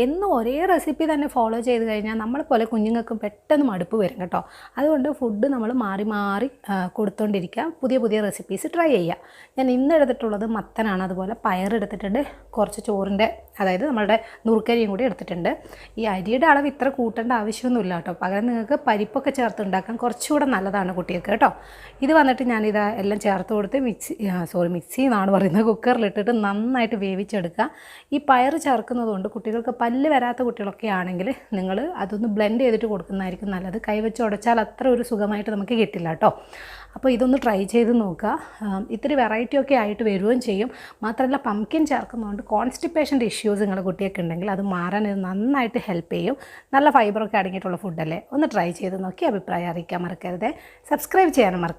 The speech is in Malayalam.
എന്നും ഒരേ റെസിപ്പി തന്നെ ഫോളോ ചെയ്ത് കഴിഞ്ഞാൽ നമ്മളെപ്പോലെ കുഞ്ഞുങ്ങൾക്കും പെട്ടെന്ന് മടുപ്പ് വരും കേട്ടോ. അതുകൊണ്ട് ഫുഡ് നമ്മൾ മാറി മാറി കൊടുത്തുകൊണ്ടിരിക്കുക, പുതിയ പുതിയ റെസിപ്പീസ് ട്രൈ ചെയ്യുക. ഞാൻ ഇന്ന് എടുത്തിട്ടുള്ളത് മത്തനാണ്, അതുപോലെ പയറെടുത്തിട്ടുണ്ട്, കുറച്ച് ചോറിൻ്റെ അതായത് നമ്മളുടെ നുറുക്കരിയും കൂടി എടുത്തിട്ടുണ്ട്. ഈ അരിയുടെ അളവ് ഇത്ര കൂട്ടേണ്ട ആവശ്യമൊന്നുമില്ല കേട്ടോ, പകരം നിങ്ങൾക്ക് പരിപ്പൊക്കെ ചേർത്ത് ഉണ്ടാക്കാൻ കുറച്ചുകൂടെ നല്ലതാണ് കുട്ടികൾക്ക് കേട്ടോ. ഇത് വന്നിട്ട് ഞാനിത് എല്ലാം ചേർത്ത് കൊടുത്ത് മിക്സി എന്നാണ് പറയുന്നത്, കുക്കറിലിട്ടിട്ട് നന്നായിട്ട് വേവിച്ചെടുക്കുക. ഈ പയർ ചേർക്കുന്നതുകൊണ്ട് കുട്ടികൾക്ക് പല്ല് വരാത്ത കുട്ടികളൊക്കെ ആണെങ്കിൽ നിങ്ങൾ അതൊന്ന് ബ്ലെൻഡ് ചെയ്തിട്ട് കൊടുക്കുന്നതായിരിക്കും നല്ലത്. കൈവച്ച് ഉടച്ചാൽ അത്ര ഒരു സുഖമായിട്ട് നമുക്ക് കിട്ടില്ല കേട്ടോ. അപ്പോൾ ഇതൊന്ന് ട്രൈ ചെയ്ത് നോക്കുക. ഇത്തിരി വെറൈറ്റി ഒക്കെ ആയിട്ട് വരികയും ചെയ്യും. മാത്രമല്ല പംകിൻ ചേർക്കുന്നതുകൊണ്ട് കോൺസ്റ്റിപ്പേഷൻ്റെ ഇഷ്യൂസ് നിങ്ങളുടെ കുട്ടിയൊക്കെ ഉണ്ടെങ്കിൽ അത് മാറാൻ ഇത് നന്നായിട്ട് ഹെൽപ്പ് ചെയ്യും. നല്ല ഫൈബറൊക്കെ അടങ്ങിയിട്ടുള്ള ഫുഡല്ലേ. ഒന്ന് ട്രൈ ചെയ്ത് നോക്കി അഭിപ്രായം അറിയിക്കാൻ മറക്കരുത്. സബ്സ്ക്രൈബ് ചെയ്യാനും മറക്കരുത്.